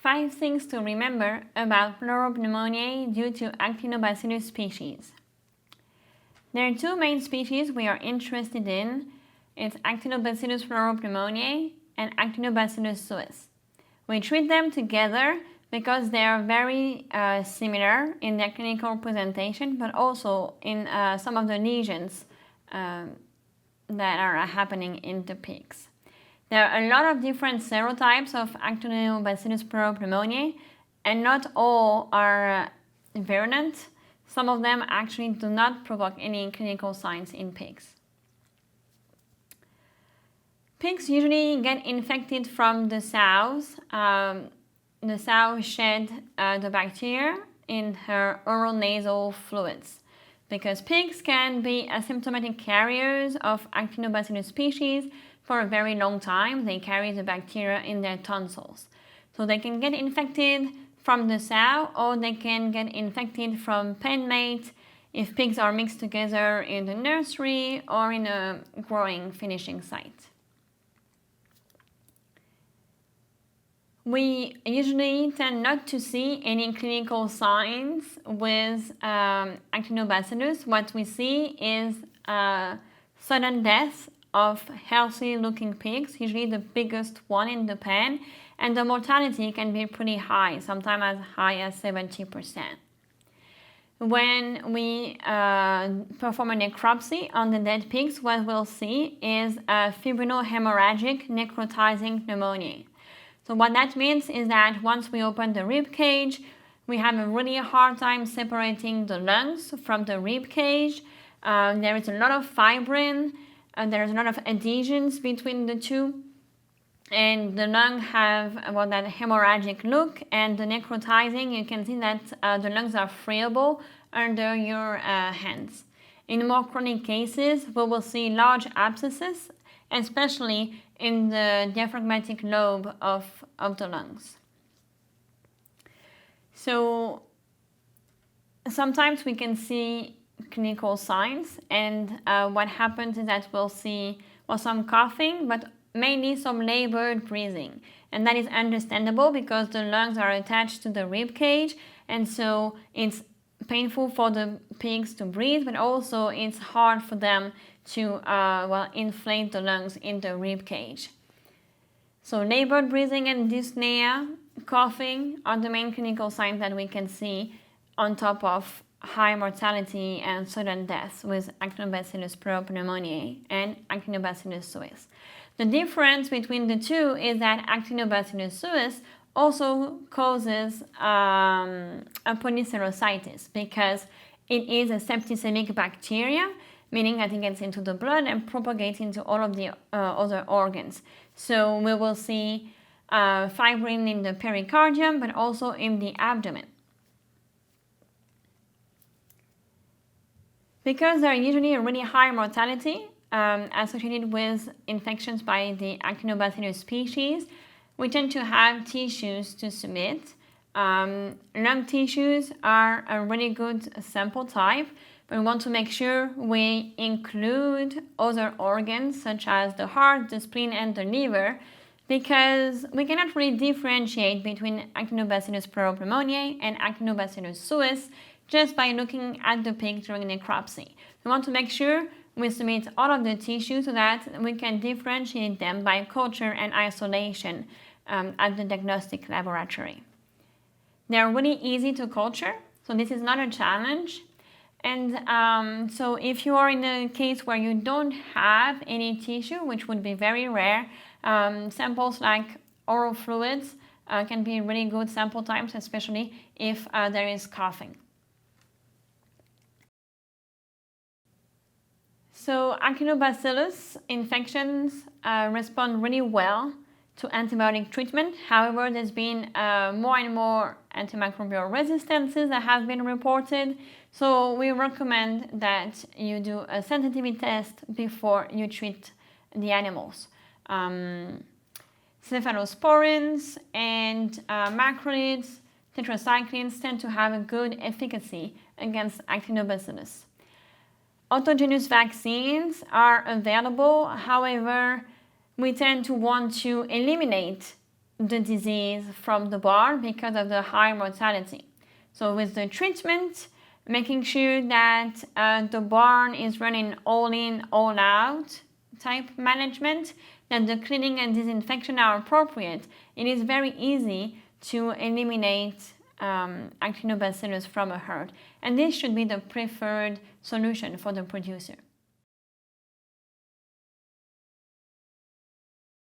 5 things to remember about Pleuropneumonia due to Actinobacillus species. There are 2 main species we are interested in. It's Actinobacillus pleuropneumonia and Actinobacillus suis. We treat them together because they are very similar in their clinical presentation, but also in some of the lesions that are happening in the pigs. There are a lot of different serotypes of Actinobacillus pleuropneumonia, and not all are virulent. Some of them actually do not provoke any clinical signs in pigs. Pigs usually get infected from the sows. The sow shed the bacteria in her oral nasal fluids, because pigs can be asymptomatic carriers of Actinobacillus species for a very long time. They carry the bacteria in their tonsils. So they can get infected from the sow, or they can get infected from pen mate if pigs are mixed together in the nursery or in a growing finishing site. We usually tend not to see any clinical signs with Actinobacillus. What we see is sudden death of healthy looking pigs, usually the biggest one in the pen, and the mortality can be pretty high, sometimes as high as 70%. When we perform a necropsy on the dead pigs, what we'll see is a fibrinohemorrhagic necrotizing pneumonia. So what that means is that once we open the rib cage, we have a really hard time separating the lungs from the rib cage. There is a lot of fibrin, there's a lot of adhesions between the two, and the lungs have that hemorrhagic look, and the necrotizing, you can see that the lungs are friable under your hands. In more chronic cases, we will see large abscesses, especially in the diaphragmatic lobe of the lungs. So sometimes we can see clinical signs, and what happens is that we'll see some coughing, but mainly some labored breathing. And that is understandable because the lungs are attached to the rib cage, and so it's painful for the pigs to breathe, but also it's hard for them to inflate the lungs in the rib cage. So labored breathing and dyspnea, coughing are the main clinical signs that we can see, on top of high mortality and sudden death with Actinobacillus pleuropneumonia and Actinobacillus suis. The difference between the two is that Actinobacillus suis also causes a polycerocytis, because it is a septicemic bacteria, meaning that it gets into the blood and propagates into all of the other organs. So we will see fibrin in the pericardium, but also in the abdomen. Because there are usually a really high mortality associated with infections by the Actinobacillus species, we tend to have tissues to submit. Lung tissues are a really good sample type, but we want to make sure we include other organs such as the heart, the spleen, and the liver, because we cannot really differentiate between Actinobacillus pleuropneumonia and Actinobacillus suis just by looking at the pig during necropsy. We want to make sure we submit all of the tissue so that we can differentiate them by culture and isolation at the diagnostic laboratory. They're really easy to culture, so this is not a challenge. And so if you are in a case where you don't have any tissue, which would be very rare, samples like oral fluids can be really good sample types, especially if there is coughing. So Actinobacillus infections respond really well to antibiotic treatment. However, there's been more and more antimicrobial resistances that have been reported. So we recommend that you do a sensitivity test before you treat the animals. Cephalosporins and macrolides, tetracyclines tend to have a good efficacy against Actinobacillus. Autogenous vaccines are available. However, we tend to want to eliminate the disease from the barn because of the high mortality. So with the treatment, making sure that the barn is running all in, all out type management, that the cleaning and disinfection are appropriate, it is very easy to eliminate Actinobacillus from a herd. And this should be the preferred solution for the producer.